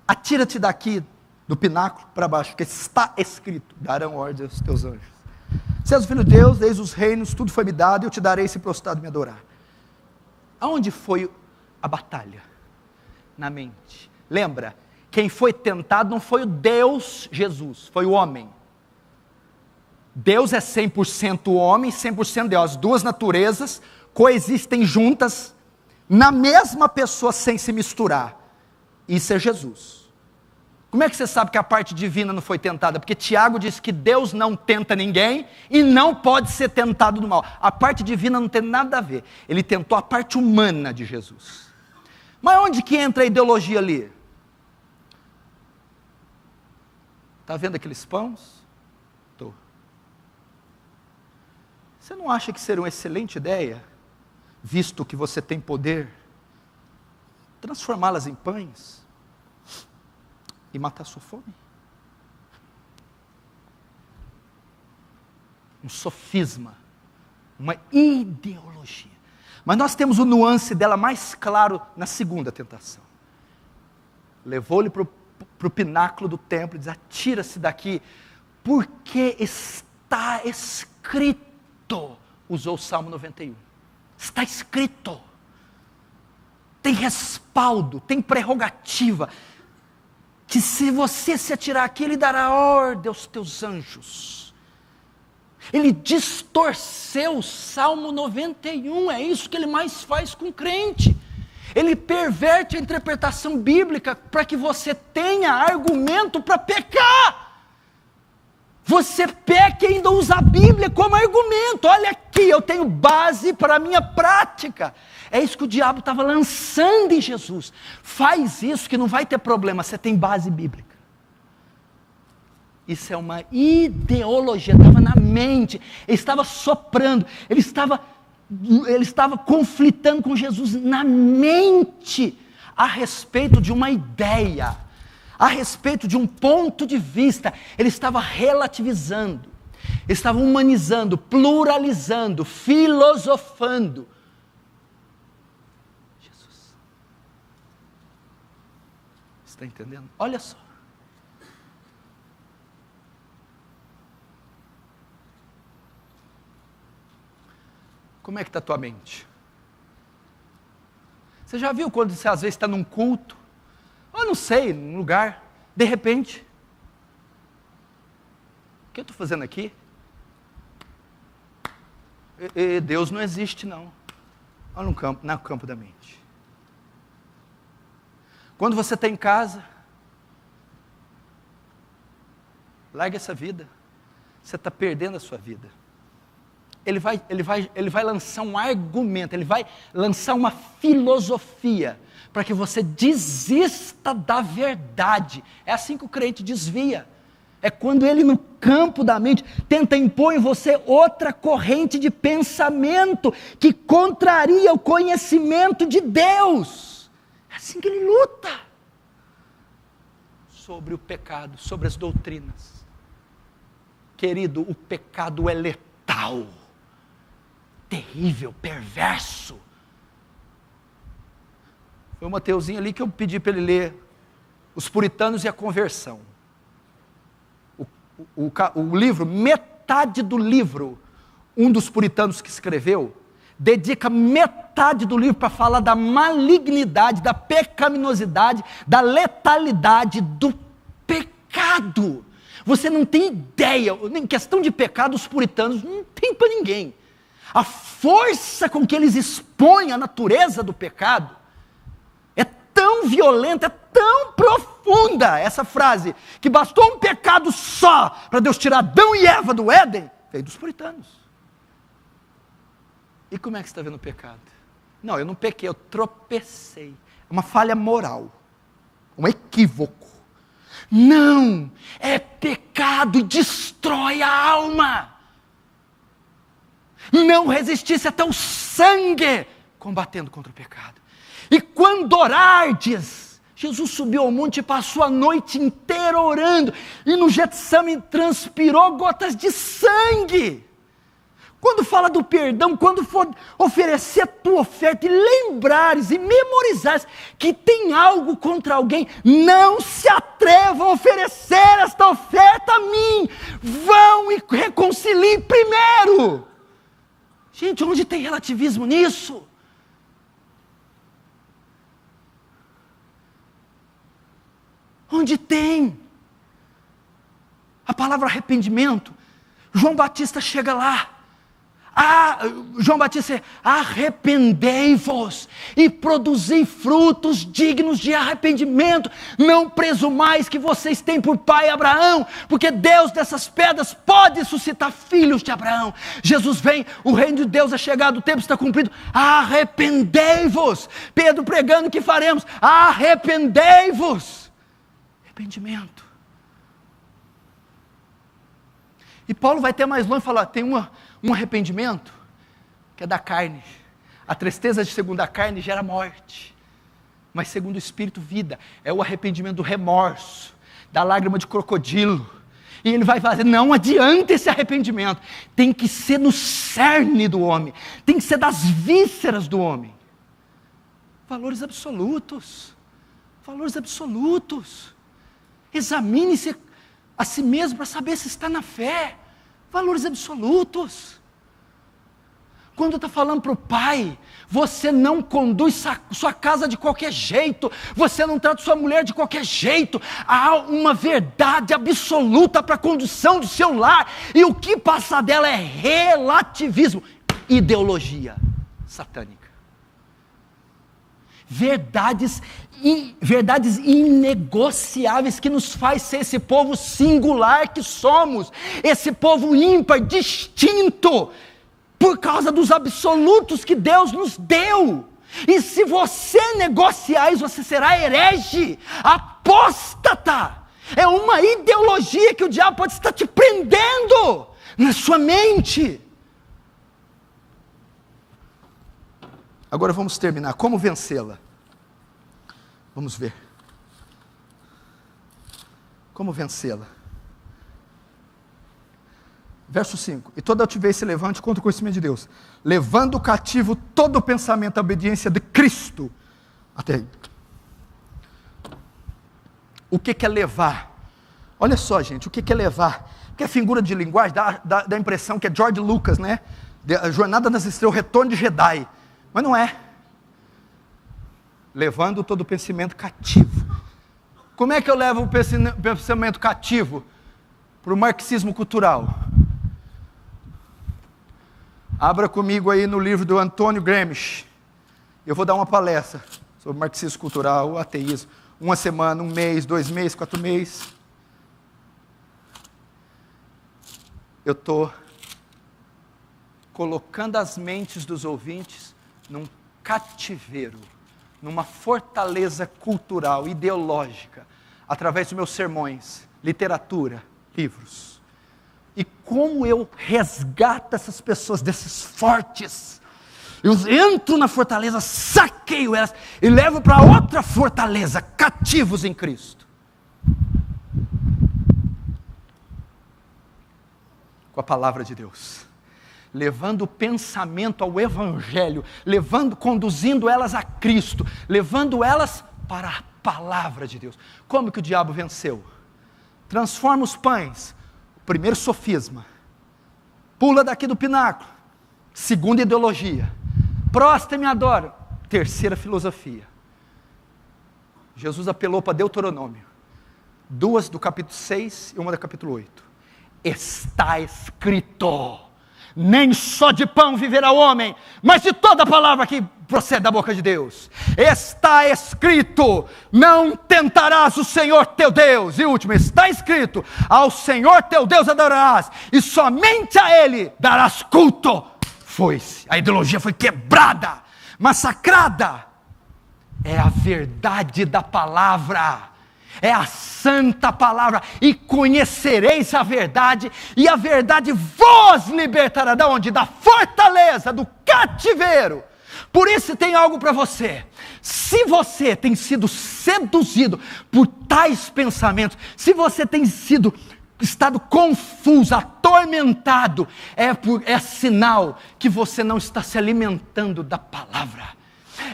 atira-te daqui do pináculo para baixo, porque está escrito: darão ordem aos teus anjos. Se és o Filho de Deus, eis os reinos, tudo foi-me dado, e eu te darei se prostrado me adorar. Aonde foi a batalha? Na mente. Lembra, quem foi tentado não foi o Deus Jesus, foi o homem. Deus é 100% homem, 100% Deus. As duas naturezas coexistem juntas, na mesma pessoa, sem se misturar. Isso é Jesus. Como é que você sabe que a parte divina não foi tentada? Porque Tiago diz que Deus não tenta ninguém e não pode ser tentado do mal. A parte divina não tem nada a ver. Ele tentou a parte humana de Jesus. Mas onde que entra a ideologia ali? Está vendo aqueles pães? Estou. Você não acha que seria uma excelente ideia, visto que você tem poder, transformá-las em pães e matar sua fome? Um sofisma, uma ideologia. Mas nós temos o nuance dela mais claro na segunda tentação. Levou-lhe para o pináculo do templo e diz: atira-se daqui, porque está escrito. Usou o Salmo 91. Está escrito. Tem respaldo, tem prerrogativa, que se você se atirar aqui, Ele dará ordem aos teus anjos. Ele distorceu o Salmo 91, é isso que ele mais faz com o crente. Ele perverte a interpretação bíblica para que você tenha argumento para pecar. Você peca e ainda usa a Bíblia como argumento. Olha aqui, eu tenho base para a minha prática. É isso que o diabo estava lançando em Jesus. Faz isso que não vai ter problema, você tem base bíblica. Isso é uma ideologia, estava na mente, ele estava soprando, ele estava conflitando com Jesus na mente, a respeito de uma ideia, a respeito de um ponto de vista. Ele estava relativizando, estava humanizando, pluralizando, filosofando. Jesus, está entendendo? Olha só. Como é que está a tua mente? Você já viu quando você às vezes está num culto, ou não sei, num lugar, de repente, o que eu estou fazendo aqui? Deus não existe não, olha no campo da mente. Quando você está em casa, larga essa vida, você está perdendo a sua vida. Ele vai lançar um argumento, ele vai lançar uma filosofia, para que você desista da verdade. É assim que o crente desvia. É quando ele, no campo da mente, tenta impor em você outra corrente de pensamento, que contraria o conhecimento de Deus. É assim que ele luta sobre o pecado, sobre as doutrinas. Querido, o pecado é letal, terrível, perverso. Foi o Mateuzinho ali que eu pedi para ele ler Os Puritanos e a Conversão. O livro, metade do livro, um dos puritanos que escreveu, dedica metade do livro para falar da malignidade, da pecaminosidade, da letalidade do pecado. Você não tem ideia, em questão de pecado, os puritanos não tem para ninguém. A força com que eles expõem a natureza do pecado é tão violenta, é tão profunda, essa frase, que bastou um pecado só para Deus tirar Adão e Eva do Éden, veio dos puritanos. E como é que você está vendo o pecado? Não, eu não pequei, eu tropecei. É uma falha moral, um equívoco. Não, é pecado e destrói a alma. Não resistisse até o sangue, combatendo contra o pecado. E quando orardes, Jesus subiu ao monte e passou a noite inteira orando, e no Getsemane transpirou gotas de sangue. Quando fala do perdão, quando for oferecer a tua oferta e lembrares e memorizares que tem algo contra alguém, não se atrevam a oferecer esta oferta a mim, vão e reconciliem primeiro. Gente, onde tem relativismo nisso? Onde tem? A palavra arrependimento, João Batista chega lá. João Batista, arrependei-vos e produzi frutos dignos de arrependimento, não presumais que vocês têm por pai Abraão, porque Deus dessas pedras pode suscitar filhos de Abraão. Jesus vem, o reino de Deus é chegado, o tempo está cumprido, arrependei-vos. Pedro pregando, o que faremos? Arrependei-vos. Arrependimento. E Paulo vai ter mais longe e falar, tem um arrependimento que é da carne. A tristeza de segundo a carne gera morte, mas segundo o Espírito, vida. É o arrependimento do remorso, da lágrima de crocodilo. E ele vai fazer, não adianta esse arrependimento, tem que ser no cerne do homem, tem que ser das vísceras do homem. Valores absolutos, valores absolutos. Examine-se a si mesmo para saber se está na fé. Valores absolutos. Quando está falando para o pai, você não conduz sua casa de qualquer jeito, você não trata sua mulher de qualquer jeito, há uma verdade absoluta para a condução do seu lar, e o que passar dela é relativismo, ideologia satânica. Verdades inegociáveis que nos faz ser esse povo singular que somos, esse povo ímpar, distinto, por causa dos absolutos que Deus nos deu. E se você negociar isso, você será herege, apóstata. É uma ideologia que o diabo pode estar te prendendo na sua mente. Agora vamos terminar. Como vencê-la? Vamos ver. Como vencê-la? Verso 5. E toda altivez se levante contra o conhecimento de Deus, levando cativo todo o pensamento à obediência de Cristo. Até aí. O que é levar? Olha só, gente, o que é levar? Porque a figura de linguagem dá a impressão que é George Lucas, né? A Jornada nas Estrelas, o Retorno de Jedi. Mas não é. Levando todo o pensamento cativo. Como é que eu levo o pensamento cativo para o marxismo cultural? Abra comigo aí no livro do Antônio Gramsci. Eu vou dar uma palestra sobre marxismo cultural, ateísmo. 1 semana, 1 mês, 2 meses, 4 meses. Eu estou colocando as mentes dos ouvintes num cativeiro, numa fortaleza cultural, ideológica, através dos meus sermões, literatura, livros. E como eu resgato essas pessoas desses fortes? Eu entro na fortaleza, saqueio elas e levo para outra fortaleza, cativos em Cristo. Com a palavra de Deus. Levando o pensamento ao Evangelho, conduzindo elas a Cristo, levando elas para a palavra de Deus. Como que o diabo venceu? Transforma os pães. Primeiro sofisma. Pula daqui do pináculo. Segunda ideologia. Prostra e me adora. Terceira filosofia. Jesus apelou para Deuteronômio. 2 do capítulo 6 e 1 do capítulo 8. Está escrito: nem só de pão viverá o homem, mas de toda palavra que procede da boca de Deus. Está escrito: não tentarás o Senhor teu Deus. E último, está escrito: ao Senhor teu Deus adorarás, e somente a Ele darás culto. Foi-se, a ideologia foi quebrada, massacrada. É a verdade da palavra. É a santa palavra, e conhecereis a verdade, e a verdade vos libertará da onde? Da fortaleza, do cativeiro. Por isso tem algo para você. Se você tem sido seduzido por tais pensamentos, se você tem estado confuso, atormentado, é sinal que você não está se alimentando da palavra.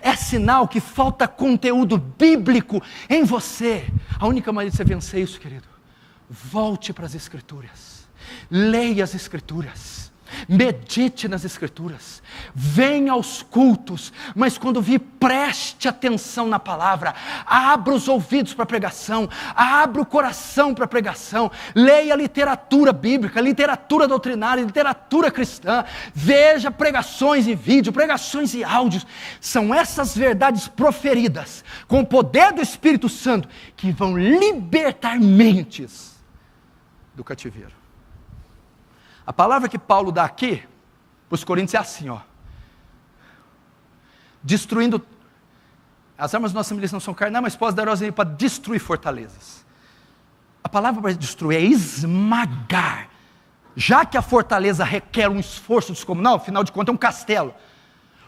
É sinal que falta conteúdo bíblico em você. A única maneira de você vencer isso, querido, volte para as Escrituras, leia as Escrituras, medite nas Escrituras, venha aos cultos, mas quando vir, preste atenção na palavra, abra os ouvidos para a pregação, abra o coração para a pregação, leia literatura bíblica, literatura doutrinária, literatura cristã, veja pregações em vídeo, pregações em áudios. São essas verdades proferidas com o poder do Espírito Santo que vão libertar mentes do cativeiro. A palavra que Paulo dá aqui para os coríntios é assim, ó: destruindo, as armas da nossa milícia não são carnais, mas poderosas para destruir fortalezas. A palavra para destruir é esmagar. Já que a fortaleza requer um esforço descomunal, afinal de contas é um castelo.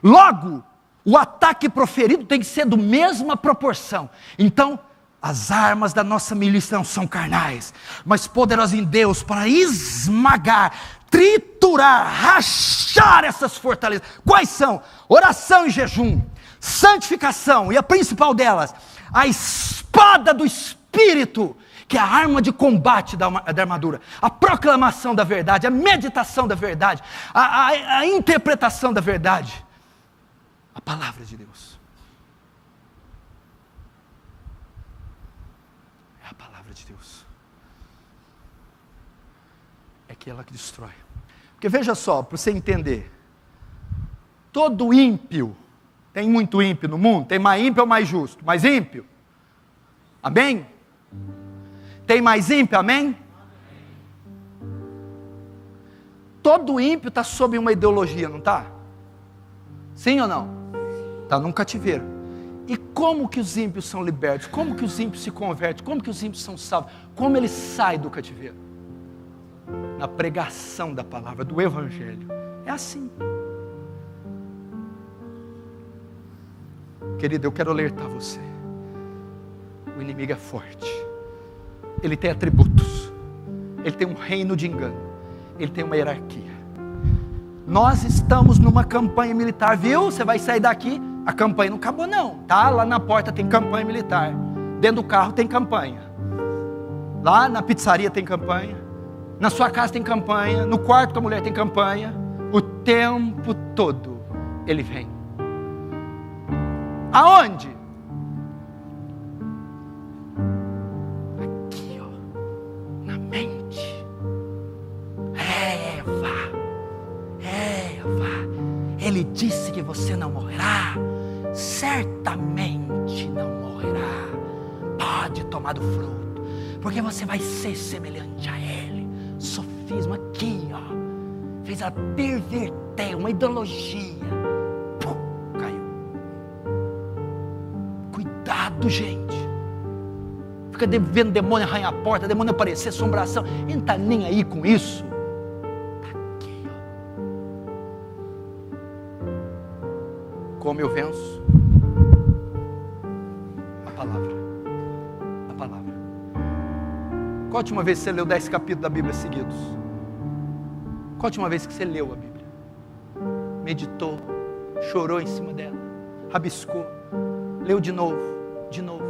Logo, o ataque proferido tem que ser do mesma proporção. Então, as armas da nossa milícia não são carnais, mas poderosas em Deus para esmagar, triturar, rachar essas fortalezas. Quais são? Oração e jejum, santificação, e a principal delas, a espada do Espírito, que é a arma de combate da armadura, a proclamação da verdade, a meditação da verdade, a interpretação da verdade, a palavra de Deus. É a palavra de Deus. É aquela que destrói. Porque veja só, para você entender, todo ímpio, tem muito ímpio no mundo, tem mais ímpio ou mais justo? Mais ímpio? Amém? Tem mais ímpio, amém? Todo ímpio está sob uma ideologia, não está? Sim ou não? Está num cativeiro. E como que os ímpios são libertos? Como que os ímpios se convertem? Como que os ímpios são salvos? Como eles saem do cativeiro? Na pregação da palavra, do evangelho. É assim. Querido, eu quero alertar você. O inimigo é forte. Ele tem atributos. Ele tem um reino de engano. Ele tem uma hierarquia. Nós estamos numa campanha militar, viu? Você vai sair daqui, a campanha não acabou não, tá? Lá na porta tem campanha militar. Dentro do carro tem campanha. Lá na pizzaria tem campanha. Na sua casa tem campanha. No quarto com a mulher tem campanha. O tempo todo ele vem. Aonde? Aqui, ó, na mente. Eva, ele disse que você não morrerá. Certamente não morrerá. Pode tomar do fruto, porque você vai ser semelhante a ele. Sofisma aqui, ó, fez ela perverter uma ideologia. Pum, caiu. Cuidado, gente. Fica vendo demônio arranhar a porta, demônio aparecer, assombração. Ele não está nem aí com isso. Está aqui, ó. Como eu venço? A palavra. A palavra. Qual a última vez que você leu 10 capítulos da Bíblia seguidos? Qual a última vez que você leu a Bíblia? Meditou, chorou em cima dela, rabiscou, leu de novo, de novo.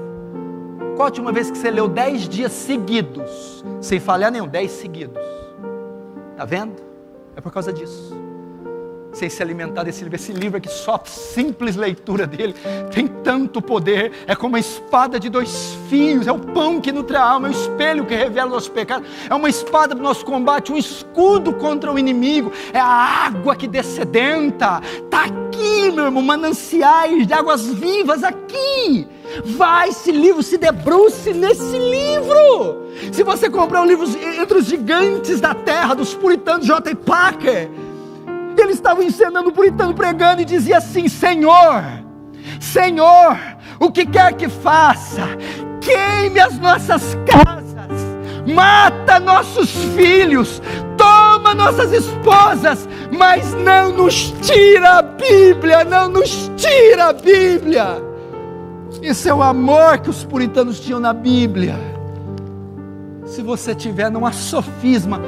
Qual a última vez que você leu 10 dias seguidos, sem falhar nenhum, 10 seguidos? Está vendo? É por causa disso. Sem se alimentar desse livro. Esse livro aqui, só a simples leitura dele, tem tanto poder. É como uma espada de 2 fios. É o pão que nutre a alma, é o espelho que revela o nosso pecado. É uma espada para o nosso combate, um escudo contra o inimigo. É a água que descedenta. Está aqui, meu irmão, mananciais de águas vivas aqui. Vai, esse livro, se debruce nesse livro. Se você comprar um livro entre os gigantes da terra, dos puritanos, J. Packer, ele estava ensinando o puritano, pregando, e dizia assim: Senhor, Senhor, o que quer que faça, queime as nossas casas, mata nossos filhos, toma nossas esposas, mas não nos tira a Bíblia, não nos tira a Bíblia. Esse é o amor que os puritanos tinham na Bíblia. Se você tiver, não há sofisma.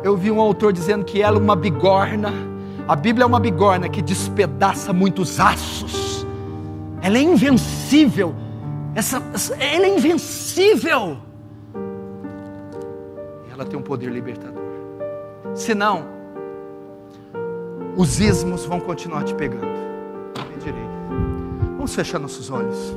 Eu vi um autor dizendo que ela é uma bigorna. A Bíblia é uma bigorna que despedaça muitos aços. Ela é invencível. Ela é invencível. Ela tem um poder libertador. Senão, os ismos vão continuar te pegando. Vamos fechar nossos olhos.